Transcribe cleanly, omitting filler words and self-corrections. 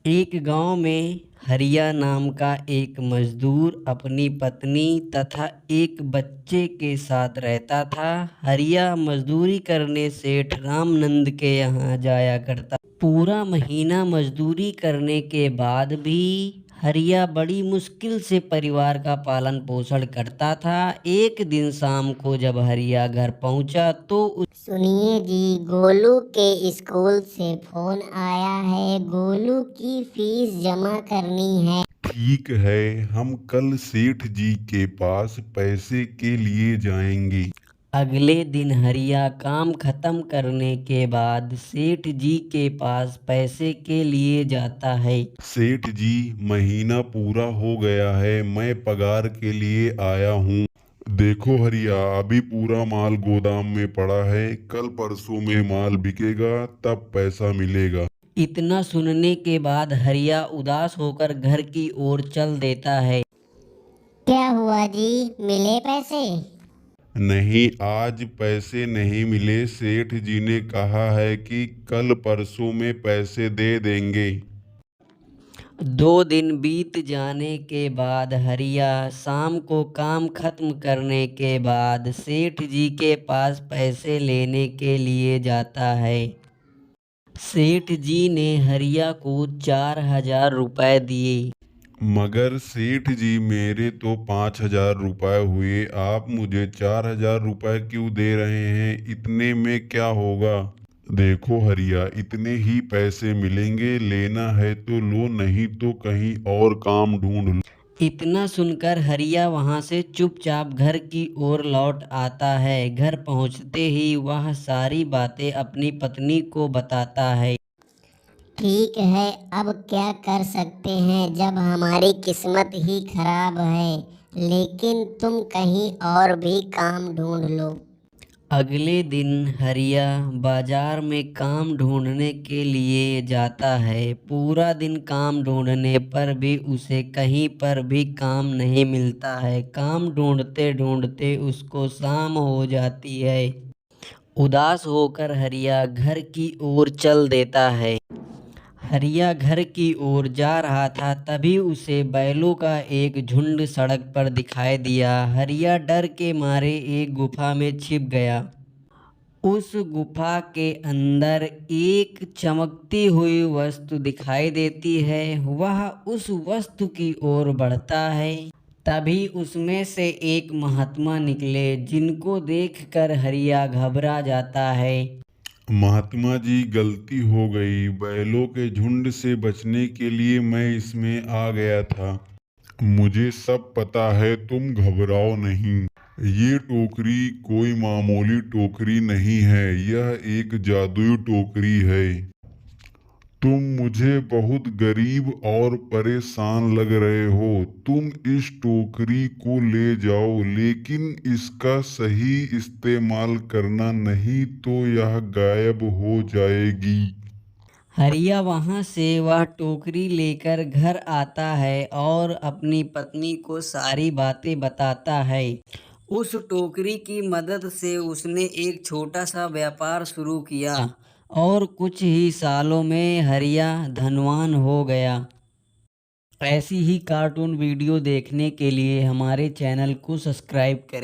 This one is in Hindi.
एक गांव में हरिया नाम का एक मजदूर अपनी पत्नी तथा एक बच्चे के साथ रहता था। हरिया मजदूरी करने सेठ रामनंद के यहाँ जाया करता। पूरा महीना मजदूरी करने के बाद भी हरिया बड़ी मुश्किल से परिवार का पालन पोषण करता था। एक दिन शाम को जब हरिया घर पहुंचा तो सुनिए जी, गोलू के स्कूल से फोन आया है। गोलू की फीस जमा करनी है। ठीक है, हम कल सेठ जी के पास पैसे के लिए जाएंगे। अगले दिन हरिया काम खत्म करने के बाद सेठ जी के पास पैसे के लिए जाता है। सेठ जी, महीना पूरा हो गया है, मैं पगार के लिए आया हूँ। देखो हरिया, अभी पूरा माल गोदाम में पड़ा है, कल परसों में माल बिकेगा तब पैसा मिलेगा। इतना सुनने के बाद हरिया उदास होकर घर की ओर चल देता है। क्या हुआ जी, मिले पैसे? नहीं, आज पैसे नहीं मिले। सेठ जी ने कहा है कि कल परसों में पैसे दे देंगे। 2 दिन बीत जाने के बाद हरिया शाम को काम खत्म करने के बाद सेठ जी के पास पैसे लेने के लिए जाता है। सेठ जी ने हरिया को 4,000 रुपए दिए। मगर सेठ जी, मेरे तो 5,000 रुपए हुए, आप मुझे 4,000 रुपए क्यों दे रहे हैं? इतने में क्या होगा? देखो हरिया, इतने ही पैसे मिलेंगे, लेना है तो लो, नहीं तो कहीं और काम ढूंढ लो। इतना सुनकर हरिया वहां से चुपचाप घर की ओर लौट आता है। घर पहुंचते ही वह सारी बातें अपनी पत्नी को बताता है। ठीक है, अब क्या कर सकते हैं जब हमारी किस्मत ही खराब है। लेकिन तुम कहीं और भी काम ढूंढ लो। अगले दिन हरिया बाजार में काम ढूंढने के लिए जाता है। पूरा दिन काम ढूंढने पर भी उसे कहीं पर भी काम नहीं मिलता है। काम ढूंढते ढूंढते उसको शाम हो जाती है। उदास होकर हरिया घर की ओर चल देता है। हरिया घर की ओर जा रहा था, तभी उसे बैलों का एक झुंड सड़क पर दिखाई दिया। हरिया डर के मारे एक गुफा में छिप गया। उस गुफा के अंदर एक चमकती हुई वस्तु दिखाई देती है। वह उस वस्तु की ओर बढ़ता है। तभी उसमें से एक महात्मा निकले, जिनको देखकर हरिया घबरा जाता है। महात्मा जी, गलती हो गई, बैलों के झुंड से बचने के लिए मैं इसमें आ गया था। मुझे सब पता है, तुम घबराओ नहीं। ये टोकरी कोई मामूली टोकरी नहीं है, यह एक जादुई टोकरी है। तुम मुझे बहुत गरीब और परेशान लग रहे हो, तुम इस टोकरी को ले जाओ, लेकिन इसका सही इस्तेमाल करना, नहीं तो यह गायब हो जाएगी। हरिया वहां से वह टोकरी लेकर घर आता है और अपनी पत्नी को सारी बातें बताता है। उस टोकरी की मदद से उसने एक छोटा सा व्यापार शुरू किया और कुछ ही सालों में हरिया धनवान हो गया। ऐसी ही कार्टून वीडियो देखने के लिए हमारे चैनल को सब्सक्राइब करें।